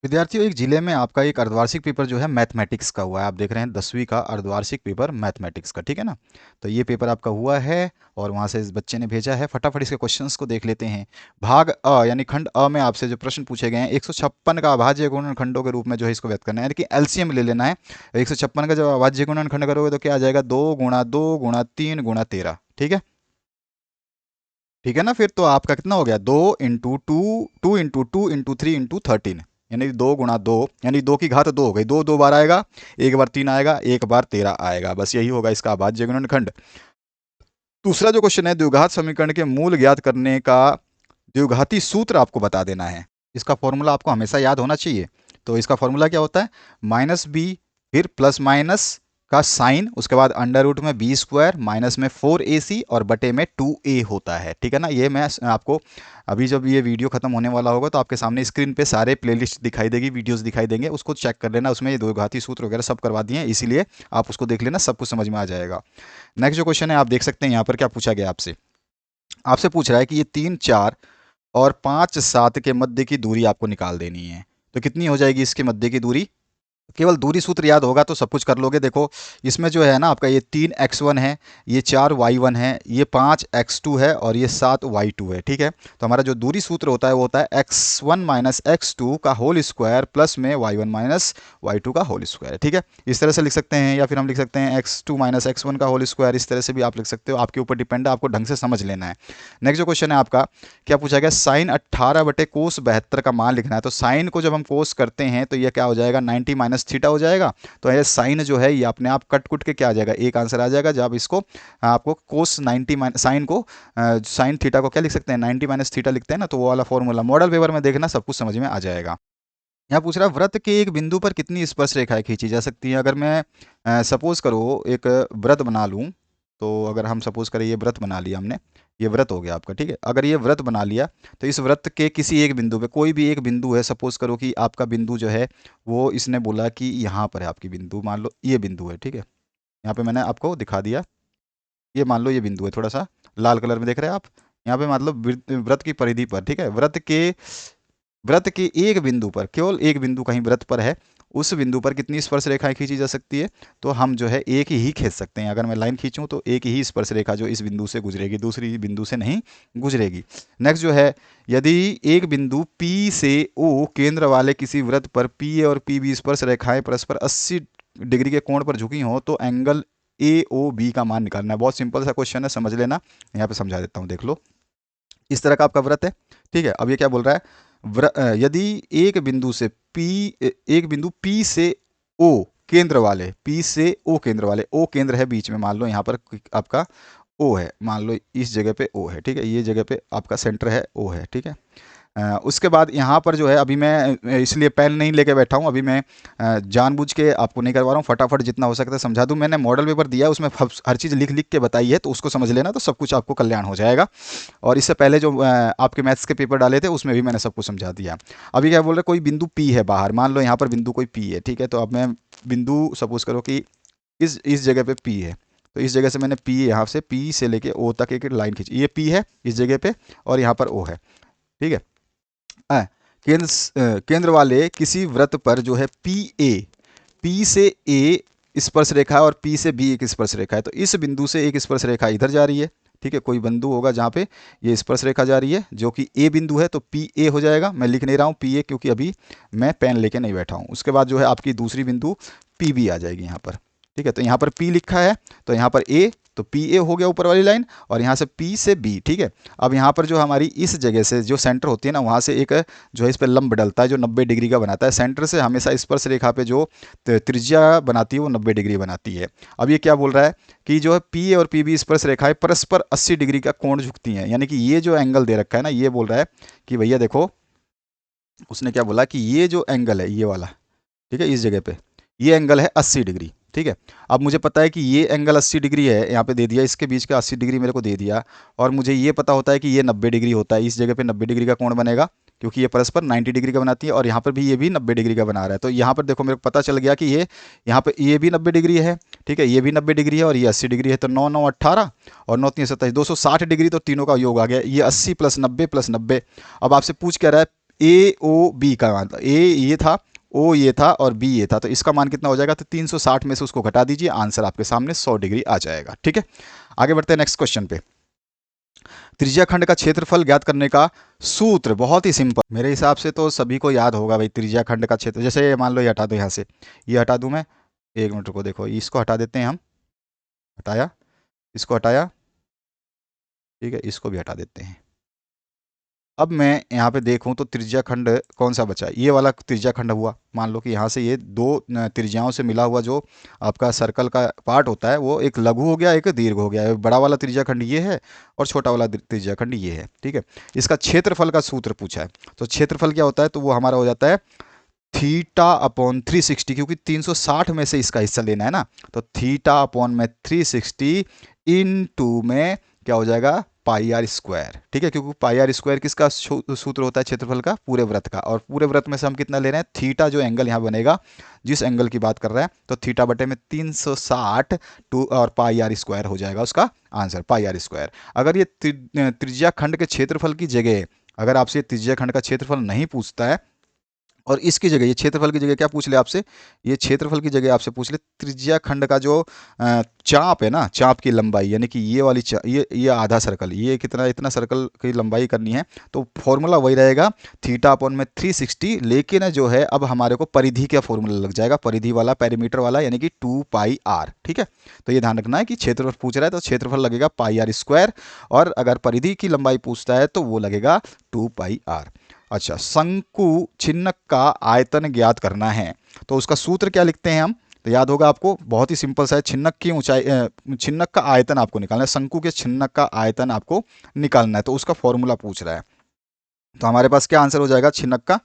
विद्यार्थियों, एक जिले में आपका एक अर्धवार्षिक पेपर जो है मैथमेटिक्स का हुआ है। आप देख रहे हैं 10वीं का अर्धवार्षिक पेपर मैथमेटिक्स का, ठीक है ना। तो ये पेपर आपका हुआ है और वहाँ से इस बच्चे ने भेजा है। फटाफट इसके क्वेश्चंस को देख लेते हैं। भाग अ यानी खंड अ में आपसे जो प्रश्न पूछे गए हैं, 156 का अभाज्य गुणनखंडों के रूप में जो है इसको व्यक्त करना है, यानी कि एलसीएम ले लेना है। 156 का जब अभाज्य गुणनखंड करोगे तो क्या आ जाएगा, 2 गुणा 2 गुणा 3 गुणा 13, ठीक है। ठीक है ना। फिर तो आपका कितना हो गया, 2 इंटू 2, 2 इंटू 2 इंटू 3 इंटू 13, यानी 2 गुणा 2, यानी 2 की घात 2 हो गई। 2 2 बार आएगा, एक बार 3 आएगा, एक बार 13 आएगा। बस यही होगा इसका अभाज्य गुणनखंड। दूसरा जो क्वेश्चन है, द्विघात समीकरण के मूल ज्ञात करने का द्विघाती सूत्र आपको बता देना है। इसका फॉर्मूला आपको हमेशा याद होना चाहिए। तो इसका फॉर्मूला क्या होता है, -b, फिर प्लस माइनस का साइन, उसके बाद अंडर रूट में b² माइनस में 4ac और बटे में 2a होता है। ठीक है ना। ये मैं आपको अभी जब ये वीडियो खत्म होने वाला होगा तो आपके सामने स्क्रीन पे सारे प्लेलिस्ट दिखाई देगी, वीडियोस दिखाई देंगे, उसको चेक कर लेना। उसमें ये द्विघाती सूत्र वगैरह सब करवा दिए हैं, इसीलिए आप उसको देख लेना, सब कुछ समझ में आ जाएगा। नेक्स्ट जो क्वेश्चन है, आप देख सकते हैं यहाँ पर क्या पूछा गया आपसे। आपसे पूछ रहा है कि ये 3 4 और 5 7 के मध्य की दूरी आपको निकाल देनी है। तो कितनी हो जाएगी इसके मध्य की दूरी। केवल दूरी सूत्र याद होगा तो सब कुछ कर लोगे। देखो, इसमें जो है ना आपका ये 3x1 है, ये 4y1 है, ये 5x2 है और ये 7y2 है। ठीक है। तो हमारा जो दूरी सूत्र होता है वो होता है x1 माइनस x2 का होल स्क्वायर प्लस में y1 माइनस y2 का होल स्क्वायर। ठीक है। इस तरह से लिख सकते हैं, या फिर हम लिख सकते हैं x2 माइनस x1 का होल स्क्वायर। इस तरह से भी आप लिख सकते हो, आपके ऊपर डिपेंड है, आपको ढंग से समझ लेना है। नेक्स्ट जो क्वेश्चन है आपका, क्या पूछा गया, साइन 18 बटे कोस 72 का मान लिखना है। तो साइन को जब हम कोस करते हैं तो ये क्या हो जाएगा, 90 माइनस थीटा हो जाएगा। तो ये साइन जो है ये अपने आप कट कुट के क्या आ जाएगा, एक आंसर आ जाएगा। जब इसको आपको कोस 90 साइन को साइन थीटा को क्या लिख सकते हैं, 90 माइनस थीटा लिखते हैं ना, तो वो वाला फॉर्मूला मॉडल पेपर में देखना, सब कुछ समझ में आ जाएगा। यहाँ पूछ रहा है, वृत्त के एक बिंदु पर कितनी स्पर्श रेखाएं खींची जा सकती हैं। अगर मैं सपोज करो एक वृत्त बना लूँ, तो अगर हम सपोज करें ये वृत्त बना लिया हमने, ये वृत्त हो गया आपका। ठीक है। अगर ये वृत्त बना लिया तो इस वृत्त के किसी एक बिंदु पे, कोई भी एक बिंदु है, सपोज करो कि आपका बिंदु जो है वो इसने बोला कि यहाँ पर है आपकी बिंदु, मान लो ये बिंदु है। ठीक है। यहाँ पे मैंने आपको दिखा दिया, ये मान लो ये बिंदु है, थोड़ा सा लाल कलर में देख रहे हैं आप। यहाँ पे मतलब वृत्त की परिधि पर, ठीक है, वृत्त के एक बिंदु पर, केवल एक बिंदु कहीं वृत्त पर है, उस बिंदु पर कितनी स्पर्श रेखाएं खींची जा सकती है। तो हम जो है एक ही खींच सकते हैं। अगर मैं लाइन खींचूं तो एक ही स्पर्श रेखा जो इस बिंदु से गुजरेगी, दूसरी बिंदु से नहीं गुजरेगी। नेक्स्ट जो है, यदि एक बिंदु P से O केंद्र वाले किसी वृत्त पर PA और PB स्पर्श रेखाएं परस्पर 80 डिग्री के कोण पर झुकी हों तो एंगल AOB का मान निकालना है। बहुत सिंपल सा क्वेश्चन है, समझ लेना। यहाँ पे समझा देता हूँ, देख लो। इस तरह का आपका वृत्त है। ठीक है। अब ये क्या बोल रहा है, यदि एक बिंदु P से O केंद्र वाले, P से O केंद्र वाले, O केंद्र है बीच में, मान लो यहाँ पर आपका O है, मान लो इस जगह पे O है। ठीक है। ये जगह पे आपका सेंटर है, O है। ठीक है। उसके बाद यहाँ पर जो है, अभी मैं इसलिए पेन नहीं लेके बैठा हूँ, अभी मैं जानबूझ के आपको नहीं करवा रहा हूँ, फटाफट जितना हो सकता है समझा दूँ। मैंने मॉडल पेपर दिया है, उसमें हर चीज़ लिख लिख के बताई है, तो उसको समझ लेना, तो सब कुछ आपको कल्याण हो जाएगा। और इससे पहले जो आपके मैथ्स के पेपर डाले थे उसमें भी मैंने सब कुछ समझा दिया। अभी क्या बोल रहे, कोई बिंदु P है बाहर, मान लो यहाँ पर बिंदु कोई P है। ठीक है। तो अब मैं बिंदु सपोज करो कि इस जगह पे P है, तो इस जगह से मैंने P, यहाँ से P से लेके O तक एक लाइन खींची। ये P है इस जगह पे और यहाँ पर O है। ठीक है। केंद्र वाले किसी वृत्त पर जो है P से A स्पर्श रेखा है और P से B एक स्पर्श रेखा है। तो इस बिंदु से एक स्पर्श रेखा इधर जा रही है। ठीक है। कोई बिंदु होगा जहाँ पे ये स्पर्श रेखा जा रही है, जो कि A बिंदु है, तो PA हो जाएगा। मैं लिख नहीं रहा हूँ PA, क्योंकि अभी मैं पेन लेके नहीं बैठा हूँ। उसके बाद जो है आपकी दूसरी बिंदु PB आ जाएगी यहाँ पर। ठीक है। तो यहाँ पर P लिखा है, तो यहाँ पर A, तो PA हो गया ऊपर वाली लाइन, और यहाँ से P से B। ठीक है। अब यहाँ पर जो हमारी इस जगह से जो सेंटर होती है ना, वहाँ से एक जो है इस पर लंब डलता है जो 90 डिग्री का बनाता है। सेंटर से हमेशा स्पर्श रेखा पे जो त्रिज्या बनाती है वो 90 डिग्री बनाती है। अब ये क्या बोल रहा है कि जो है PA और PB स्पर्श रेखाएं परस्पर 80 डिग्री का कोण झुकती हैं, यानी कि ये जो एंगल दे रखा है ना, ये बोल रहा है कि भैया देखो, उसने क्या बोला कि ये जो एंगल है ये वाला, ठीक है, इस जगह पे ये एंगल है 80 डिग्री। ठीक है। अब मुझे पता है कि ये एंगल 80 डिग्री है, यहाँ पे दे दिया, इसके बीच का 80 डिग्री मेरे को दे दिया, और मुझे ये पता होता है कि ये 90 डिग्री होता है। इस जगह पे 90 डिग्री का कोण बनेगा, क्योंकि ये परस्पर 90 डिग्री का बनाती है, और यहाँ पर भी ये भी 90 डिग्री का बना रहा है। तो यहाँ पर देखो, मेरे को पता चल गया कि ये यहाँ पे ये भी 90 डिग्री है। ठीक है। ये भी 90 डिग्री है और ये 80 डिग्री है। तो 9 9 18 और 9 3 27, 260 डिग्री। तो तीनों का योग आ गया, ये 80 प्लस 90 प्लस 90। अब आपसे पूछ क्या रहा है, ए ओ बी का मान, ए ये था, ओ ये था और बी ये था, तो इसका मान कितना हो जाएगा, तो 360 में से उसको घटा दीजिए, आंसर आपके सामने 100 डिग्री आ जाएगा। ठीक है, आगे बढ़ते हैं नेक्स्ट क्वेश्चन पे। त्रिज्या खंड का क्षेत्रफल ज्ञात करने का सूत्र बहुत ही सिंपल, मेरे हिसाब से तो सभी को याद होगा भाई। त्रिज्या खंड का क्षेत्र, जैसे मान लो ये हटा दो, यहाँ से ये हटा दूं मैं, 1 मिनट को देखो, इसको हटा देते हैं हम, हटाया, इसको हटाया, ठीक है, इसको भी हटा देते हैं। अब मैं यहाँ पे देखूं तो त्रिज्या खंड कौन सा बचा, ये वाला त्रिज्या खंड हुआ। मान लो कि यहाँ से ये दो त्रिज्याओं से मिला हुआ जो आपका सर्कल का पार्ट होता है वो एक लघु हो गया, एक दीर्घ हो गया। बड़ा वाला त्रिज्या खंड ये है और छोटा वाला त्रिज्या खंड ये है। ठीक है, इसका क्षेत्रफल का सूत्र पूछा है, तो क्षेत्रफल क्या होता है, तो वो हमारा हो जाता है थीटा अपॉन 360, क्योंकि 360 में से इसका हिस्सा लेना है ना, तो थीटा अपॉन में 360 इन टू में क्या हो जाएगा, पाई आर स्क्वायर। ठीक है, क्योंकि पाई आर स्क्वायर किसका सूत्र होता है, क्षेत्रफल का, पूरे वृत्त का, और पूरे वृत्त में से हम कितना ले रहे हैं, थीटा जो एंगल यहाँ बनेगा, जिस एंगल की बात कर रहे हैं, तो थीटा बटे में 360 टू और पाई आर स्क्वायर हो जाएगा उसका आंसर, पाई आर स्क्वायर। अगर ये त्रिज्या खंड के क्षेत्रफल की जगह, अगर आपसे त्रिज्या खंड का क्षेत्रफल नहीं पूछता है और इसकी जगह, ये क्षेत्रफल की जगह क्या पूछ ले आपसे, ये क्षेत्रफल की जगह आपसे पूछ ले त्रिज्या खंड का जो चाप है ना, चाप की लंबाई, यानी कि ये वाली ये आधा सर्कल, ये कितना, इतना सर्कल की लंबाई करनी है, तो फॉर्मूला वही रहेगा थीटा अपॉन में 360, लेकिन जो है अब हमारे को परिधि का फॉर्मूला लग जाएगा, परिधि वाला, पेरीमीटर वाला, यानी कि 2 पाई आर। ठीक है, तो ये ध्यान रखना है कि क्षेत्रफल पूछ रहा है तो क्षेत्रफल लगेगा पाई आर स्क्वायर, और अगर परिधि की लंबाई पूछता है तो वो लगेगा 2 पाई आर। अच्छा, शंकु छिन्नक का आयतन ज्ञात करना है, तो उसका सूत्र क्या लिखते हैं हम, तो याद होगा आपको, बहुत ही सिंपल सा है, छिन्नक की ऊंचाई, छिन्नक का आयतन आपको निकालना है, शंकु के छिन्नक का आयतन आपको निकालना है, तो उसका फॉर्मूला पूछ रहा है। तो हमारे पास क्या आंसर हो जाएगा छिन्नक का,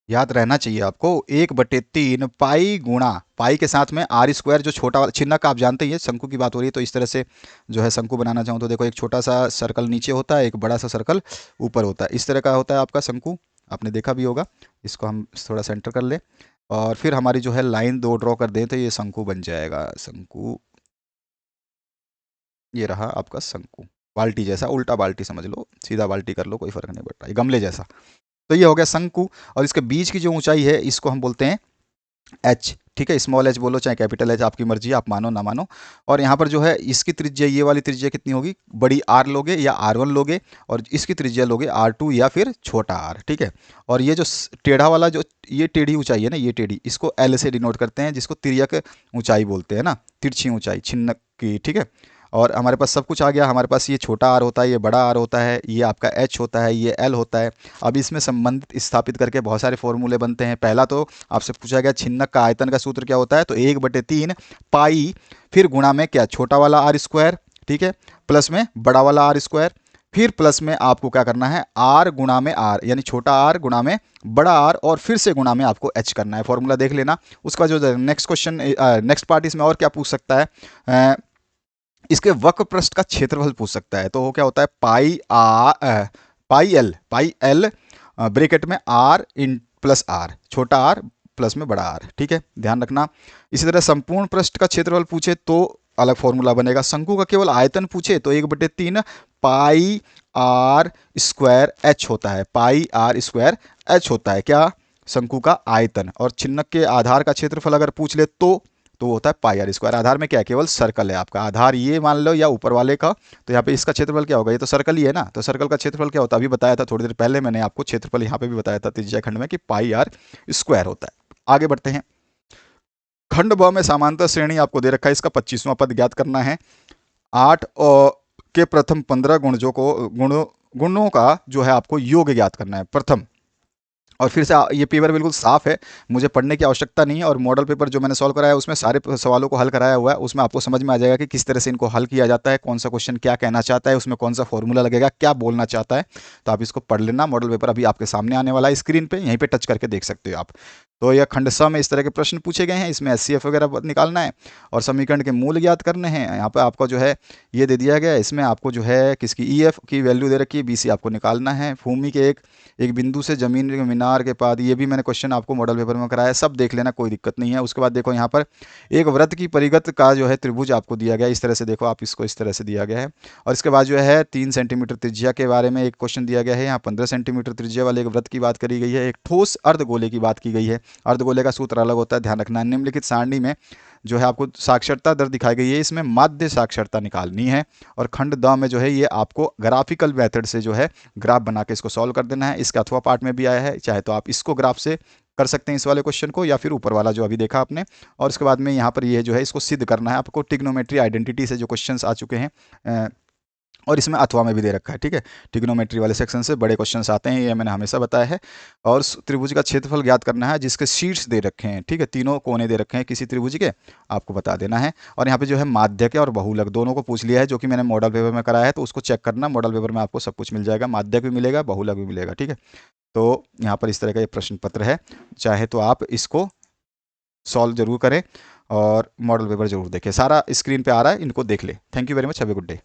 याद रहना चाहिए आपको, 1/3 पाई गुणा, पाई के साथ में आर स्क्वायर, जो छोटा वाला छिन्नक आप जानते ही है, शंकु की बात हो रही है, तो इस तरह से जो है शंकु बनाना चाहूँ तो देखो, एक छोटा सा सर्कल नीचे होता है, एक बड़ा सा सर्कल ऊपर होता है, इस तरह का होता है आपका शंकु, आपने देखा भी होगा। इसको हम थोड़ा सेंटर कर ले और फिर हमारी जो है लाइन 2 ड्रॉ कर दें तो ये शंकु बन जाएगा, शंकु, ये रहा आपका शंकु, बाल्टी जैसा, उल्टा बाल्टी समझ लो, सीधा बाल्टी कर लो, कोई फर्क नहीं पड़ता, ये गमले जैसा। तो ये हो गया शंकु, और इसके बीच की जो ऊंचाई है इसको हम बोलते हैं एच। ठीक है, स्मॉल एच बोलो चाहे कैपिटल एच, आपकी मर्जी है, आप मानो ना मानो। और यहाँ पर जो है इसकी त्रिज्या, ये वाली त्रिज्या कितनी होगी, बड़ी आर लोगे या R1 लोगे, और इसकी त्रिज्या लोगे R2 या फिर छोटा आर। ठीक है, और ये जो टेढ़ा वाला, जो ये टेढ़ी ऊंचाई है ना, ये टेढ़ी, इसको एल से डिनोट करते हैं, जिसको तिर्यक ऊंचाई बोलते हैं ना, तिरछी ऊंचाई छिन्नक की। ठीक है, और हमारे पास सब कुछ आ गया, हमारे पास ये छोटा आर होता है, ये बड़ा आर होता है, ये आपका एच होता है, ये एल होता है। अब इसमें संबंधित स्थापित करके बहुत सारे फॉर्मूले बनते हैं। पहला तो आपसे पूछा गया छिन्नक का आयतन का सूत्र क्या होता है, तो 1/3 पाई, फिर गुणा में क्या, छोटा वाला आर स्क्वायर, ठीक है, प्लस में बड़ा वाला आर स्क्वायर, फिर प्लस में आपको क्या करना है, आर गुणा में आर, यानी छोटा आर गुणा में बड़ा आर, और फिर से गुणा में आपको एच करना है। फॉर्मूला देख लेना। उसका जो नेक्स्ट क्वेश्चन, नेक्स्ट पार्ट इसमें और क्या पूछ सकता है, इसके वक्र पृष्ठ का क्षेत्रफल पूछ सकता है। तो वो क्या होता है, पाई एल ब्रैकेट में आर इन प्लस आर, छोटा आर प्लस में बड़ा आर। ठीक है, ध्यान रखना। इसी तरह संपूर्ण पृष्ठ का क्षेत्रफल पूछे तो अलग फॉर्मूला बनेगा। शंकु का केवल आयतन पूछे तो 1/3 पाई आर स्क्वायर एच होता है, पाई आर स्क्वायर एच होता है क्या, शंकु का आयतन। और छिन्नक के आधार का क्षेत्रफल अगर पूछ ले तो होता है पाई आर स्क्वायर। आधार में क्या है, केवल सर्कल है आपका आधार, ये मान लो, या ऊपर वाले का, तो यहाँ पे इसका क्षेत्रफल क्या होगा, ये तो सर्कल ही है ना, तो सर्कल का क्षेत्रफल क्या होता है, अभी बताया था थोड़ी देर पहले मैंने आपको, क्षेत्रफल यहाँ पे भी बताया था त्रिज्या खंड में कि पाई आर स्क्वायर होता है। आगे बढ़ते हैं। खंड ब में समांतर श्रेणी आपको दे रखा है, इसका 25वां पद ज्ञात करना है। 8 के प्रथम 15 गुणों का जो है आपको योग ज्ञात करना है प्रथम। और फिर से ये पेपर बिल्कुल साफ है, मुझे पढ़ने की आवश्यकता नहीं है, और मॉडल पेपर जो मैंने सॉल्व कराया है उसमें सारे सवालों को हल कराया हुआ है, उसमें आपको समझ में आ जाएगा कि किस तरह से इनको हल किया जाता है, कौन सा क्वेश्चन क्या कहना चाहता है, उसमें कौन सा फॉर्मूला लगेगा, क्या बोलना चाहता है। तो आप इसको पढ़ लेना, मॉडल पेपर अभी आपके सामने आने वाला है स्क्रीन पे, यहीं पे टच करके देख सकते हो आप। तो यह खंड स में इस तरह के प्रश्न पूछे गए हैं, इसमें एचसीएफ वगैरह निकालना है और समीकरण के मूल ज्ञात करने हैं। यहाँ पर आपको जो है ये दे दिया गया है, इसमें आपको जो है किसकी ईएफ की वैल्यू दे रखी है, बीसी आपको निकालना है। भूमि के एक बिंदु से जमीन के मीनार के पाद, ये भी मैंने क्वेश्चन आपको मॉडल पेपर में कराया है, सब देख लेना, कोई दिक्कत नहीं है। उसके बाद देखो यहाँ पर एक वृत्त की परिगत का जो है त्रिभुज आपको दिया गया है, इस तरह से देखो आप इसको, इस तरह से दिया गया है। और इसके बाद जो है 3 सेंटीमीटर त्रिज्या के बारे में एक क्वेश्चन दिया गया है, यहाँ 15 सेंटीमीटर त्रिज्या वाले एक वृत्त की बात करी गई है, एक ठोस अर्धगोले की बात की गई है। अर्धगोले का सूत्र अलग होता है, ध्यान रखना। निम्नलिखित सारणी में जो है आपको साक्षरता दर दिखाई गई है, इसमें माध्य साक्षरता निकालनी है। और खंड द में जो है ये आपको ग्राफिकल मेथड से जो है ग्राफ बना के इसको सॉल्व कर देना है। इसका अथवा पार्ट में भी आया है, चाहे तो आप इसको ग्राफ से कर सकते हैं इस वाले क्वेश्चन को, या फिर ऊपर वाला जो अभी देखा आपने। और उसके बाद में यहाँ पर ये जो है इसको सिद्ध करना है आपको, ट्रिग्नोमेट्री आइडेंटिटी से जो क्वेश्चंस आ चुके हैं, और इसमें अथवा में भी दे रखा है, ठीक है। ट्रिग्नोमेट्री वाले सेक्शन से बड़े क्वेश्चंस आते हैं, ये मैंने हमेशा बताया है। और त्रिभुज का क्षेत्रफल ज्ञात करना है जिसके शीर्ष दे रखे हैं, ठीक है, तीनों कोने दे रखे हैं किसी त्रिभुज के, आपको बता देना है। और यहाँ पे जो है माध्यक और बहुलक दोनों को पूछ लिया है, जो कि मैंने मॉडल पेपर में कराया है, तो उसको चेक करना। मॉडल पेपर में आपको सब कुछ मिल जाएगा, माध्यक भी मिलेगा, बहुलक भी मिलेगा, ठीक है। तो यहाँ पर इस तरह का ये प्रश्न पत्र है, चाहे तो आप इसको सॉल्व जरूर करें और मॉडल पेपर जरूर देखें। सारा स्क्रीन पे आ रहा है, इनको देख ले। Thank you very much, have a good day.